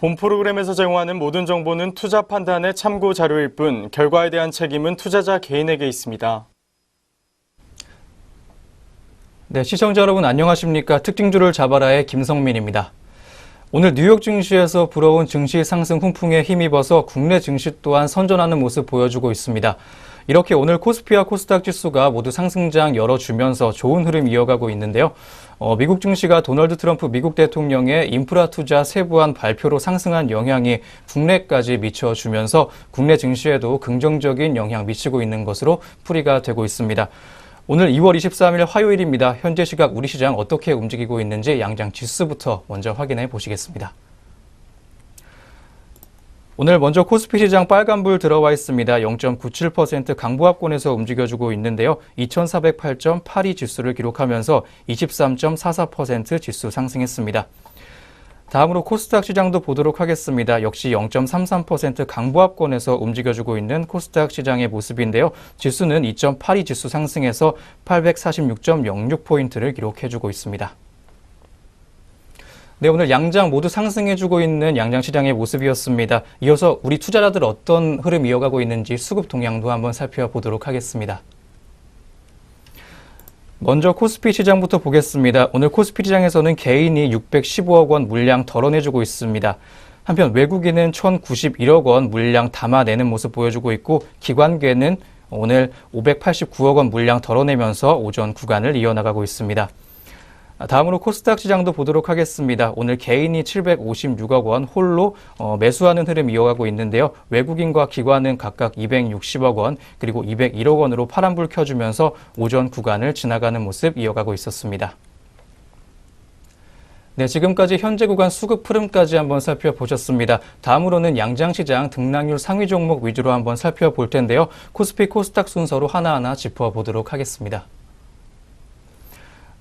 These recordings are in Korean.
본 프로그램에서 제공하는 모든 정보는 투자 판단의 참고 자료일 뿐 결과에 대한 책임은 투자자 개인에게 있습니다. 네, 시청자 여러분 안녕하십니까? 특징주를 잡아라의 김성민입니다. 오늘 뉴욕 증시에서 불어온 증시 상승 훈풍에 힘입어서 국내 증시 또한 선전하는 모습 보여주고 있습니다. 이렇게 오늘 코스피와 코스닥 지수가 모두 상승장 열어주면서 좋은 흐름 이어가고 있는데요. 미국 증시가 도널드 트럼프 미국 대통령의 인프라 투자 세부안 발표로 상승한 영향이 국내까지 미쳐주면서 국내 증시에도 긍정적인 영향 미치고 있는 것으로 풀이가 되고 있습니다. 오늘 2월 23일 화요일입니다. 현재 시각 우리 시장 어떻게 움직이고 있는지 양장 지수부터 먼저 확인해 보시겠습니다. 오늘 먼저 코스피 시장 빨간불 들어와 있습니다. 0.97% 강보합권에서 움직여주고 있는데요. 2408.82 지수를 기록하면서 23.44% 지수 상승했습니다. 다음으로 코스닥 시장도 보도록 하겠습니다. 역시 0.33% 강보합권에서 움직여주고 있는 코스닥 시장의 모습인데요. 지수는 2.82 지수 상승해서 846.06포인트를 기록해주고 있습니다. 네, 오늘 양장 모두 상승해주고 있는 양장시장의 모습이었습니다. 이어서 우리 투자자들 어떤 흐름 이어가고 있는지 수급 동향도 한번 살펴보도록 하겠습니다. 먼저 코스피 시장부터 보겠습니다. 오늘 코스피 시장에서는 개인이 615억 원 물량 덜어내주고 있습니다. 한편 외국인은 1,091억 원 물량 담아내는 모습 보여주고 있고 기관계는 오늘 589억 원 물량 덜어내면서 오전 구간을 이어나가고 있습니다. 다음으로 코스닥 시장도 보도록 하겠습니다. 오늘 개인이 756억 원 홀로 매수하는 흐름 이어가고 있는데요. 외국인과 기관은 각각 260억 원 그리고 201억 원으로 파란불 켜주면서 오전 구간을 지나가는 모습 이어가고 있었습니다. 네, 지금까지 현재 구간 수급 흐름까지 한번 살펴보셨습니다. 다음으로는 양장시장 등락률 상위 종목 위주로 한번 살펴볼 텐데요. 코스피, 코스닥 순서로 하나하나 짚어보도록 하겠습니다.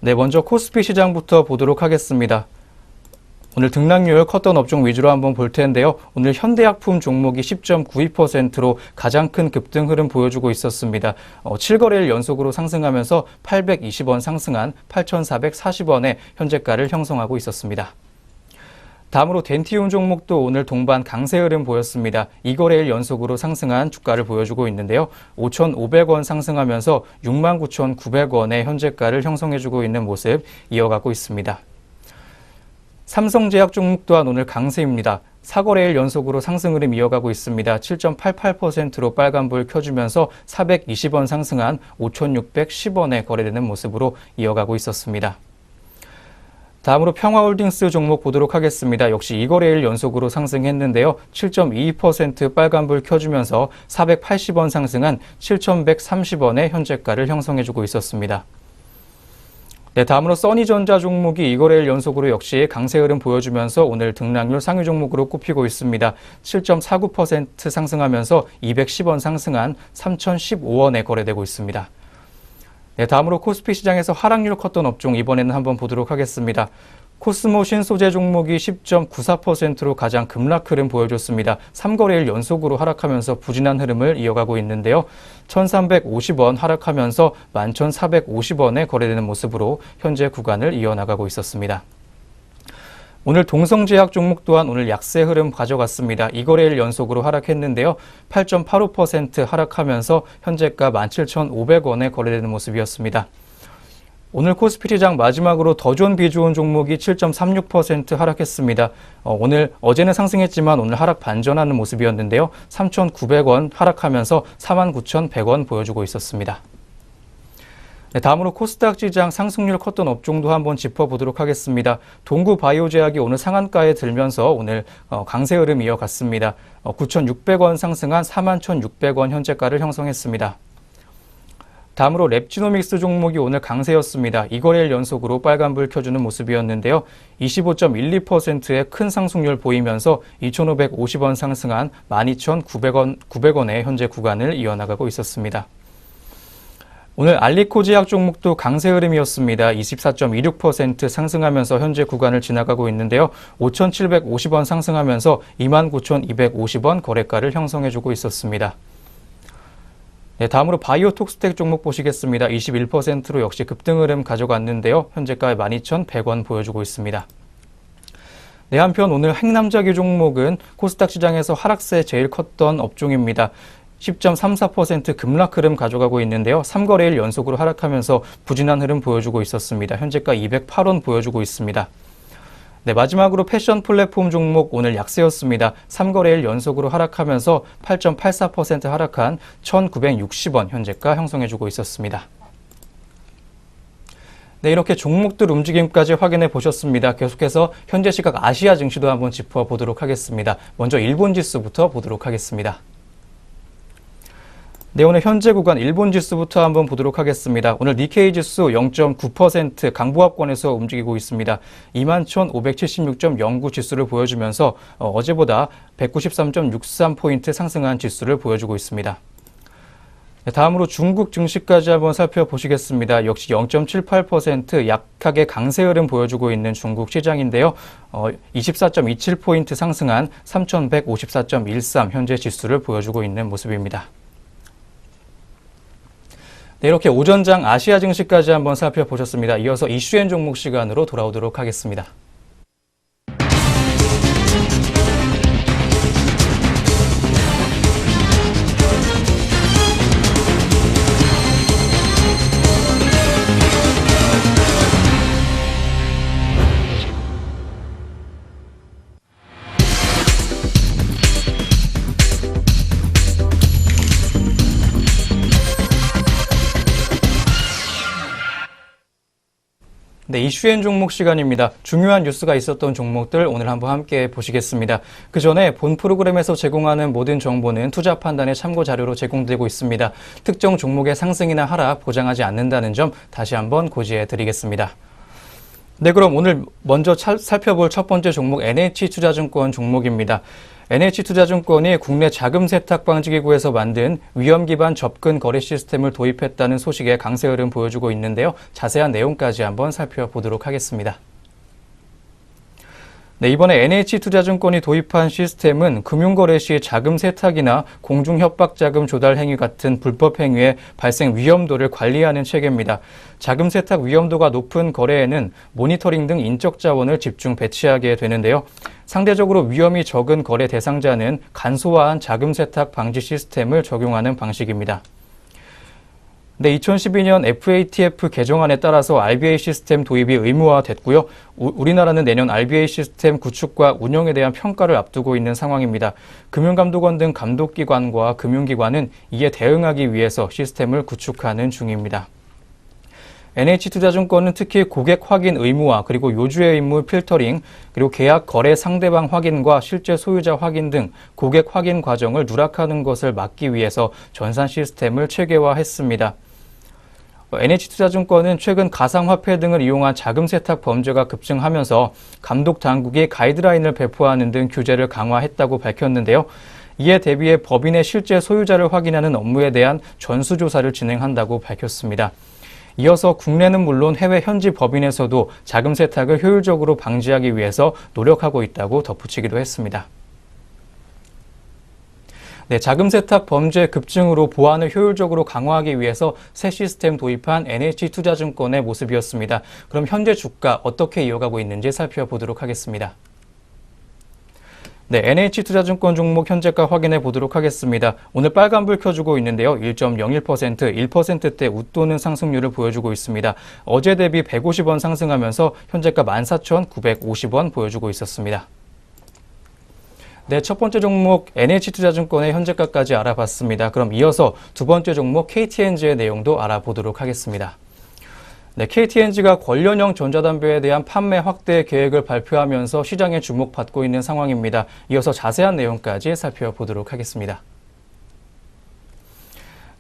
네, 먼저 코스피 시장부터 보도록 하겠습니다. 오늘 등락률 컸던 업종 위주로 한번 볼 텐데요. 오늘 현대약품 종목이 10.92%로 가장 큰 급등 흐름 보여주고 있었습니다. 7거래일 연속으로 상승하면서 820원 상승한 8,440원의 현재가를 형성하고 있었습니다. 다음으로 덴티움 종목도 오늘 동반 강세 흐름 보였습니다. 2거래일 연속으로 상승한 주가를 보여주고 있는데요. 5,500원 상승하면서 69,900원의 현재가를 형성해주고 있는 모습 이어가고 있습니다. 삼성제약 종목 또한 오늘 강세입니다. 4거래일 연속으로 상승 흐름 이어가고 있습니다. 7.88%로 빨간불 켜주면서 420원 상승한 5,610원에 거래되는 모습으로 이어가고 있었습니다. 다음으로 평화홀딩스 종목 보도록 하겠습니다. 역시 2거래일 연속으로 상승했는데요. 7.22% 빨간불 켜주면서 480원 상승한 7,130원의 현재가를 형성해주고 있었습니다. 네, 다음으로 써니전자 종목이 2거래일 연속으로 역시 강세 흐름 보여주면서 오늘 등락률 상위 종목으로 꼽히고 있습니다. 7.49% 상승하면서 210원 상승한 3,015원에 거래되고 있습니다. 네, 다음으로 코스피 시장에서 하락률 컸던 업종 이번에는 한번 보도록 하겠습니다. 코스모 신소재 종목이 10.94%로 가장 급락 흐름 보여줬습니다. 3거래일 연속으로 하락하면서 부진한 흐름을 이어가고 있는데요. 1,350원 하락하면서 11,450원에 거래되는 모습으로 현재 구간을 이어나가고 있었습니다. 오늘 동성제약 종목 또한 오늘 약세 흐름 가져갔습니다. 2거래일 연속으로 하락했는데요. 8.85% 하락하면서 현재가 17,500원에 거래되는 모습이었습니다. 오늘 코스피 시장 마지막으로 더 좋은 비 좋은 종목이 7.36% 하락했습니다. 오늘 어제는 상승했지만 오늘 하락 반전하는 모습이었는데요. 3,900원 하락하면서 49,100원 보여주고 있었습니다. 네, 다음으로 코스닥 시장 상승률 컸던 업종도 한번 짚어보도록 하겠습니다. 동구바이오제약이 오늘 상한가에 들면서 오늘 강세 흐름 이어갔습니다. 9,600원 상승한 41,600원 현재가를 형성했습니다. 다음으로 랩지노믹스 종목이 오늘 강세였습니다. 2거래일 연속으로 빨간불 켜주는 모습이었는데요. 25.12%의 큰 상승률 보이면서 2,550원 상승한 12,900원의 현재 구간을 이어나가고 있었습니다. 오늘 알리코제약 종목도 강세 흐름이었습니다. 24.26% 상승하면서 현재 구간을 지나가고 있는데요. 5,750원 상승하면서 29,250원 거래가를 형성해주고 있었습니다. 네, 다음으로 바이오톡스텍 종목 보시겠습니다. 21%로 역시 급등 흐름 가져갔는데요. 현재가 12,100원 보여주고 있습니다. 네, 한편 오늘 행남자기 종목은 코스닥 시장에서 하락세 제일 컸던 업종입니다. 10.34% 급락 흐름 가져가고 있는데요. 3거래일 연속으로 하락하면서 부진한 흐름 보여주고 있었습니다. 현재가 208원 보여주고 있습니다. 네, 마지막으로 패션 플랫폼 종목 오늘 약세였습니다. 3거래일 연속으로 하락하면서 8.84% 하락한 1,960원 현재가 형성해주고 있었습니다. 네, 이렇게 종목들 움직임까지 확인해 보셨습니다. 계속해서 현재 시각 아시아 증시도 한번 짚어보도록 하겠습니다. 먼저 일본 지수부터 보도록 하겠습니다. 네, 오늘 현재 구간 일본 지수부터 한번 보도록 하겠습니다. 오늘 니케이 지수 0.9% 강보합권에서 움직이고 있습니다. 21,576.09 지수를 보여주면서 어제보다 193.63포인트 상승한 지수를 보여주고 있습니다. 네, 다음으로 중국 증시까지 한번 살펴보시겠습니다. 역시 0.78% 약하게 강세 흐름 보여주고 있는 중국 시장인데요. 24.27포인트 상승한 3,154.13 현재 지수를 보여주고 있는 모습입니다. 네, 이렇게 오전장 아시아 증시까지 한번 살펴보셨습니다. 이어서 이슈앤 종목 시간으로 돌아오도록 하겠습니다. 네, 이슈앤 종목 시간입니다. 중요한 뉴스가 있었던 종목들 오늘 한번 함께 보시겠습니다. 그 전에 본 프로그램에서 제공하는 모든 정보는 투자 판단의 참고 자료로 제공되고 있습니다. 특정 종목의 상승이나 하락 보장하지 않는다는 점 다시 한번 고지해 드리겠습니다. 네, 그럼 오늘 먼저 살펴볼 첫 번째 종목 NH투자증권 종목입니다. NH투자증권이 국내 자금 세탁 방지 기구에서 만든 위험 기반 접근 거래 시스템을 도입했다는 소식에 강세 흐름 보여주고 있는데요. 자세한 내용까지 한번 살펴보도록 하겠습니다. 네, 이번에 NH투자증권이 도입한 시스템은 금융거래 시 자금 세탁이나 공중협박자금 조달 행위 같은 불법 행위의 발생 위험도를 관리하는 체계입니다. 자금 세탁 위험도가 높은 거래에는 모니터링 등 인적 자원을 집중 배치하게 되는데요. 상대적으로 위험이 적은 거래 대상자는 간소화한 자금 세탁 방지 시스템을 적용하는 방식입니다. 네, 2012년 FATF 개정안에 따라서 RBA 시스템 도입이 의무화됐고요. 우리나라는 내년 RBA 시스템 구축과 운영에 대한 평가를 앞두고 있는 상황입니다. 금융감독원 등 감독기관과 금융기관은 이에 대응하기 위해서 시스템을 구축하는 중입니다. NH투자증권은 특히 고객 확인 의무화, 그리고 요주의 의무 필터링, 그리고 계약 거래 상대방 확인과 실제 소유자 확인 등 고객 확인 과정을 누락하는 것을 막기 위해서 전산 시스템을 체계화했습니다. NH투자증권은 최근 가상화폐 등을 이용한 자금 세탁 범죄가 급증하면서 감독 당국이 가이드라인을 배포하는 등 규제를 강화했다고 밝혔는데요. 이에 대비해 법인의 실제 소유자를 확인하는 업무에 대한 전수조사를 진행한다고 밝혔습니다. 이어서 국내는 물론 해외 현지 법인에서도 자금 세탁을 효율적으로 방지하기 위해서 노력하고 있다고 덧붙이기도 했습니다. 네, 자금 세탁 범죄 급증으로 보안을 효율적으로 강화하기 위해서 새 시스템 도입한 NH투자증권의 모습이었습니다. 그럼 현재 주가 어떻게 이어가고 있는지 살펴보도록 하겠습니다. 네, NH투자증권 종목 현재가 확인해 보도록 하겠습니다. 오늘 빨간불 켜주고 있는데요. 1.01%, 1%대 웃도는 상승률을 보여주고 있습니다. 어제 대비 150원 상승하면서 현재가 14,950원 보여주고 있었습니다. 네, 첫 번째 종목 NH투자증권의 현재가까지 알아봤습니다. 그럼 이어서 두 번째 종목 KTNG의 내용도 알아보도록 하겠습니다. 네, KTNG가 관련형 전자담배에 대한 판매 확대 계획을 발표하면서 시장에 주목받고 있는 상황입니다. 이어서 자세한 내용까지 살펴보도록 하겠습니다.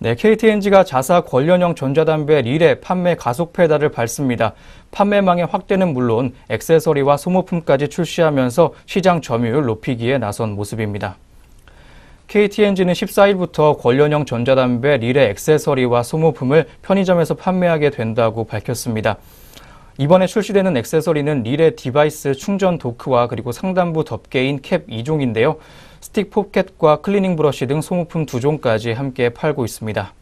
네, KTNG가 자사 관련형 전자담배 릴의 판매 가속 페달을 밟습니다. 판매망의 확대는 물론 액세서리와 소모품까지 출시하면서 시장 점유율 높이기에 나선 모습입니다. KTNG는 14일부터 관련형 전자담배 릴의 액세서리와 소모품을 편의점에서 판매하게 된다고 밝혔습니다. 이번에 출시되는 액세서리는 릴의 디바이스 충전 도크와 그리고 상단부 덮개인 캡 2종인데요. 스틱 포켓과 클리닝 브러쉬 등 소모품 2종까지 함께 팔고 있습니다.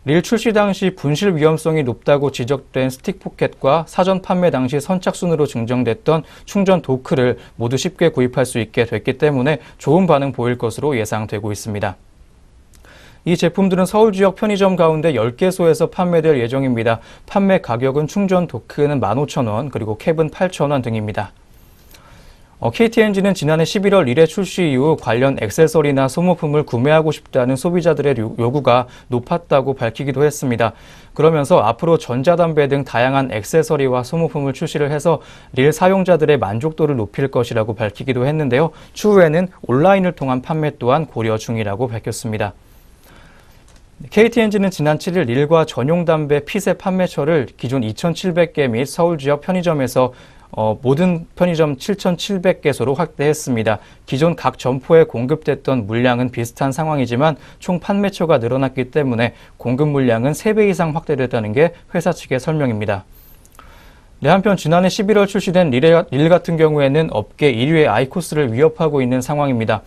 릴 출시 당시 분실 위험성이 높다고 지적된 스틱포켓과 사전 판매 당시 선착순으로 증정됐던 충전 도크를 모두 쉽게 구입할 수 있게 됐기 때문에 좋은 반응 보일 것으로 예상되고 있습니다. 이 제품들은 서울 지역 편의점 가운데 10개소에서 판매될 예정입니다. 판매 가격은 충전 도크는 15,000원, 그리고 캡은 8,000원 등입니다. KT-엔진은 지난해 11월 릴의 출시 이후 관련 액세서리나 소모품을 구매하고 싶다는 소비자들의 요구가 높았다고 밝히기도 했습니다. 그러면서 앞으로 전자담배 등 다양한 액세서리와 소모품을 출시를 해서 릴 사용자들의 만족도를 높일 것이라고 밝히기도 했는데요. 추후에는 온라인을 통한 판매 또한 고려 중이라고 밝혔습니다. KT-엔진은 지난 7일 릴과 전용 담배 핏의 판매처를 기존 2,700개 및 서울 지역 편의점에서 모든 편의점 7,700개소로 확대했습니다. 기존 각 점포에 공급됐던 물량은 비슷한 상황이지만 총 판매처가 늘어났기 때문에 공급 물량은 3배 이상 확대됐다는 게 회사 측의 설명입니다. 한편 지난해 11월 출시된 릴 같은 경우에는 업계 1위의 아이코스를 위협하고 있는 상황입니다.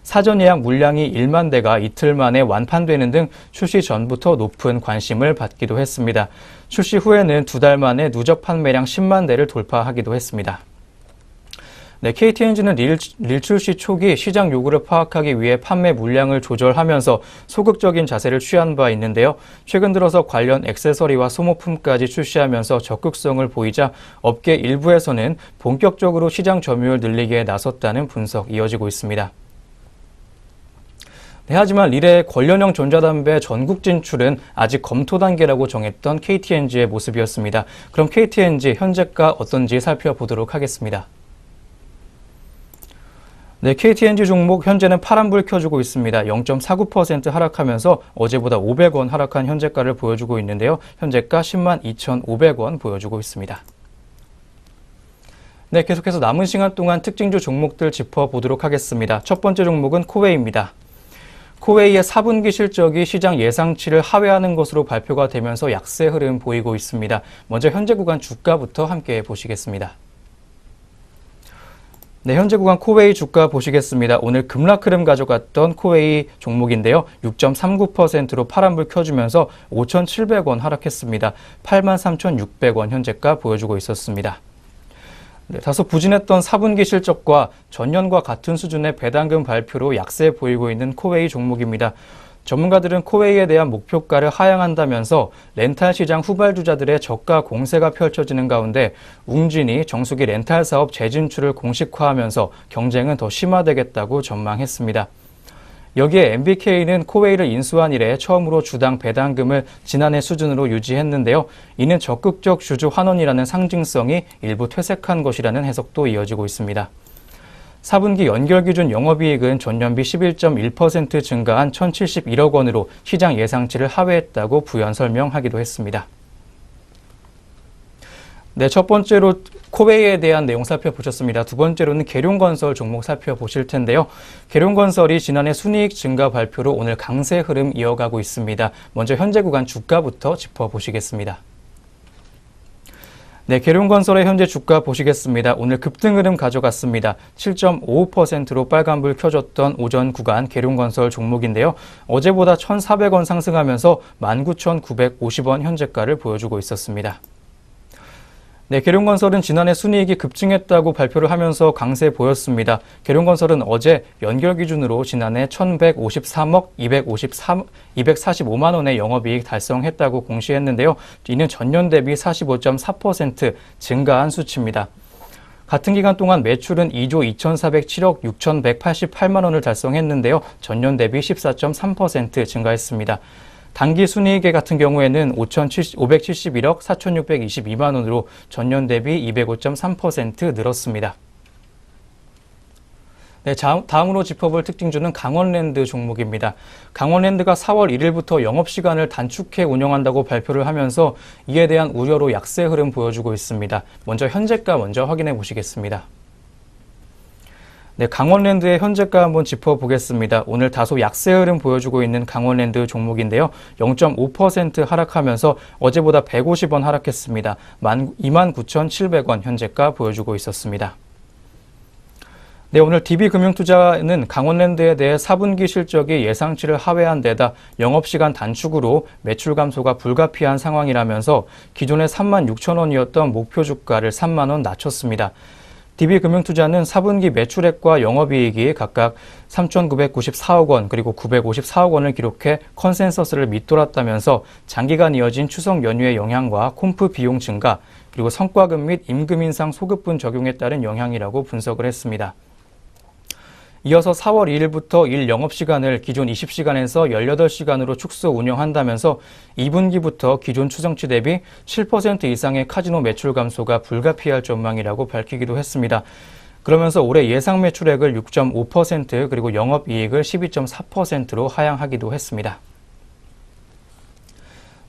사전 예약 물량이 1만 대가 이틀 만에 완판되는 등 출시 전부터 높은 관심을 받기도 했습니다. 출시 후에는 2달 만에 누적 판매량 10만 대를 돌파하기도 했습니다. KT-엔진은 릴 출시 초기 시장 요구를 파악하기 위해 판매 물량을 조절하면서 소극적인 자세를 취한 바 있는데요. 최근 들어서 관련 액세서리와 소모품까지 출시하면서 적극성을 보이자 업계 일부에서는 본격적으로 시장 점유율 늘리기에 나섰다는 분석 이어지고 있습니다. 하지만 릴의 관련형 전자담배 전국 진출은 아직 검토 단계라고 정했던 KT-엔진의 모습이었습니다. 그럼 KT-엔진 현재가 어떤지 살펴보도록 하겠습니다. KT-엔진 종목 현재는 파란불 켜주고 있습니다. 0.49% 하락하면서 어제보다 500원 하락한 현재가를 보여주고 있는데요. 현재가 10만 2,500원 보여주고 있습니다. 계속해서 남은 시간 동안 특징주 종목들 짚어보도록 하겠습니다. 첫 번째 종목은 코웨이입니다. 코웨이의 4분기 실적이 시장 예상치를 하회하는 것으로 발표가 되면서 약세 흐름 보이고 있습니다. 먼저 현재 구간 주가부터 함께 보시겠습니다. 현재 구간 코웨이 주가 보시겠습니다. 오늘 급락 흐름 가져갔던 코웨이 종목인데요. 6.39%로 파란불 켜주면서 5,700원 하락했습니다. 83,600원 현재가 보여주고 있었습니다. 다소 부진했던 4분기 실적과 전년과 같은 수준의 배당금 발표로 약세 보이고 있는 코웨이 종목입니다. 전문가들은 코웨이에 대한 목표가를 하향한다면서 렌탈 시장 후발주자들의 저가 공세가 펼쳐지는 가운데 웅진이 정수기 렌탈 사업 재진출을 공식화하면서 경쟁은 더 심화되겠다고 전망했습니다. 여기에 MBK는 코웨이를 인수한 이래 처음으로 주당 배당금을 지난해 수준으로 유지했는데요. 이는 적극적 주주 환원이라는 상징성이 일부 퇴색한 것이라는 해석도 이어지고 있습니다. 4분기 연결 기준 영업이익은 전년비 11.1% 증가한 1,071억 원으로 시장 예상치를 하회했다고 부연 설명하기도 했습니다. 첫 번째로 코웨이에 대한 내용 살펴보셨습니다. 두 번째로는 계룡건설 종목 살펴보실 텐데요. 계룡건설이 지난해 순이익 증가 발표로 오늘 강세 흐름 이어가고 있습니다. 먼저 현재 구간 주가부터 짚어보시겠습니다. 계룡건설의 현재 주가 보시겠습니다. 오늘 급등 흐름 가져갔습니다. 7.55%로 빨간불 켜졌던 오전 구간 계룡건설 종목인데요. 어제보다 1,400원 상승하면서 19,950원 현재가를 보여주고 있었습니다. 계룡건설은 지난해 순이익이 급증했다고 발표를 하면서 강세 보였습니다. 계룡건설은 어제 연결 기준으로 지난해 1,153억 245만 원의 영업이익 달성했다고 공시했는데요. 이는 전년 대비 45.4% 증가한 수치입니다. 같은 기간 동안 매출은 2조 2,407억 6,188만 원을 달성했는데요. 전년 대비 14.3% 증가했습니다. 단기 순이익 같은 경우에는 571억 4,622만 원으로 전년 대비 205.3% 늘었습니다. 다음으로 짚어볼 특징주는 강원랜드 종목입니다. 강원랜드가 4월 1일부터 영업시간을 단축해 운영한다고 발표를 하면서 이에 대한 우려로 약세 흐름 보여주고 있습니다. 먼저 현재가 먼저 확인해 보시겠습니다. 강원랜드의 현재가 한번 짚어보겠습니다. 오늘 다소 약세 흐름 보여주고 있는 강원랜드 종목인데요. 0.5% 하락하면서 어제보다 150원 하락했습니다. 29,700원 현재가 보여주고 있었습니다. 네, 오늘 DB금융투자는 강원랜드에 대해 4분기 실적이 예상치를 하회한 데다 영업시간 단축으로 매출 감소가 불가피한 상황이라면서 기존의 36,000원이었던 목표 주가를 3만 원 낮췄습니다. DB금융투자는 4분기 매출액과 영업이익이 각각 3,994억 원 그리고 954억 원을 기록해 컨센서스를 밑돌았다면서 장기간 이어진 추석 연휴의 영향과 콤프 비용 증가 그리고 성과급 및 임금 인상 소급분 적용에 따른 영향이라고 분석을 했습니다. 이어서 4월 2일부터 일 영업시간을 기존 20시간에서 18시간으로 축소 운영한다면서 2분기부터 기존 추정치 대비 7% 이상의 카지노 매출 감소가 불가피할 전망이라고 밝히기도 했습니다. 그러면서 올해 예상 매출액을 6.5% 그리고 영업이익을 12.4%로 하향하기도 했습니다.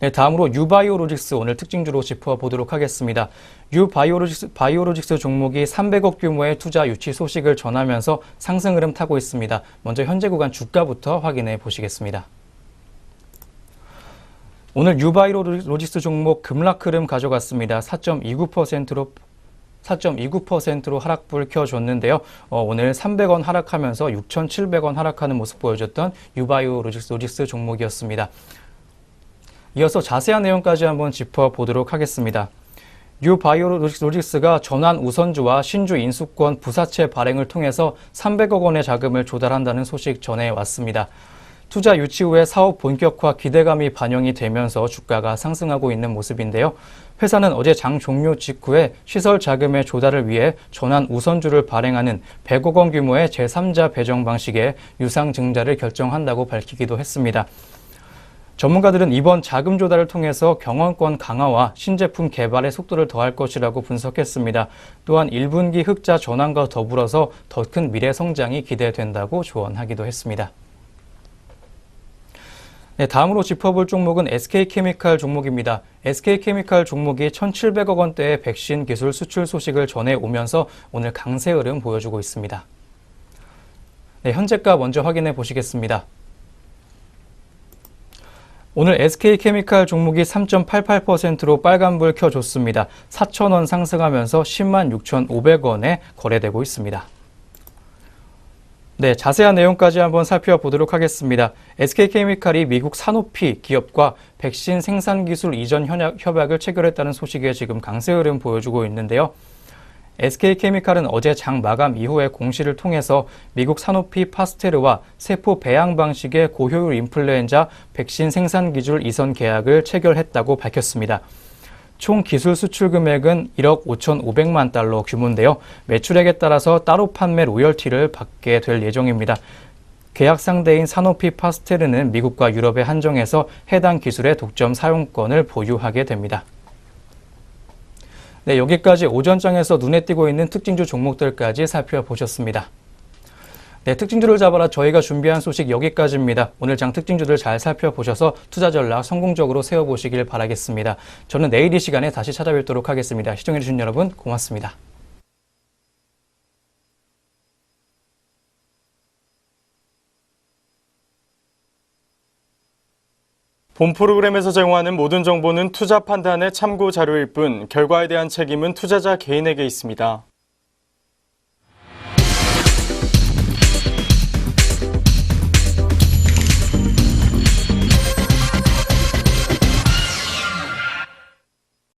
네, 다음으로 유바이오로직스 오늘 특징주로 짚어보도록 하겠습니다. 유바이오로직스 종목이 300억 규모의 투자 유치 소식을 전하면서 상승 흐름 타고 있습니다. 먼저 현재 구간 주가부터 확인해 보시겠습니다. 오늘 유바이오로직스 종목 급락 흐름 가져갔습니다. 4.29%로 하락불 켜줬는데요. 오늘 300원 하락하면서 6,700원 하락하는 모습 보여줬던 유바이오로직스 종목이었습니다. 이어서 자세한 내용까지 한번 짚어보도록 하겠습니다. 유바이오로직스가 전환 우선주와 신주 인수권 부사채 발행을 통해서 300억 원의 자금을 조달한다는 소식 전해왔습니다. 투자 유치 후에 사업 본격화 기대감이 반영이 되면서 주가가 상승하고 있는 모습인데요. 회사는 어제 장 종료 직후에 시설 자금의 조달을 위해 전환 우선주를 발행하는 100억 원 규모의 제3자 배정 방식의 유상 증자를 결정한다고 밝히기도 했습니다. 전문가들은 이번 자금 조달을 통해서 경영권 강화와 신제품 개발의 속도를 더할 것이라고 분석했습니다. 또한 1분기 흑자 전환과 더불어서 더 큰 미래 성장이 기대된다고 조언하기도 했습니다. 네, 다음으로 짚어볼 종목은 SK케미칼 종목입니다. SK케미칼 종목이 1,700억 원대의 백신 기술 수출 소식을 전해오면서 오늘 강세 흐름 보여주고 있습니다. 네, 현재가 먼저 확인해 보시겠습니다. 오늘 SK케미칼 종목이 3.88%로 빨간불 켜줬습니다. 4,000원 상승하면서 106,500원에 거래되고 있습니다. 네, 자세한 내용까지 한번 살펴보도록 하겠습니다. SK케미칼이 미국 사노피 기업과 백신 생산 기술 이전 협약을 체결했다는 소식에 지금 강세 흐름 보여주고 있는데요. SK케미칼은 어제 장 마감 이후에 공시를 통해서 미국 사노피 파스테르와 세포 배양 방식의 고효율 인플루엔자 백신 생산 기술 이전 계약을 체결했다고 밝혔습니다. 총 기술 수출 금액은 1억 5,500만 달러 규모인데요. 매출액에 따라서 따로 판매 로열티를 받게 될 예정입니다. 계약 상대인 사노피 파스테르는 미국과 유럽에 한정해서 해당 기술의 독점 사용권을 보유하게 됩니다. 네, 여기까지 오전장에서 눈에 띄고 있는 특징주 종목들까지 살펴보셨습니다. 네, 특징주를 잡아라 저희가 준비한 소식 여기까지입니다. 오늘 장 특징주들 잘 살펴보셔서 투자 전략 성공적으로 세워보시길 바라겠습니다. 저는 내일 이 시간에 다시 찾아뵙도록 하겠습니다. 시청해주신 여러분 고맙습니다. 본 프로그램에서 제공하는 모든 정보는 투자 판단의 참고 자료일 뿐 결과에 대한 책임은 투자자 개인에게 있습니다.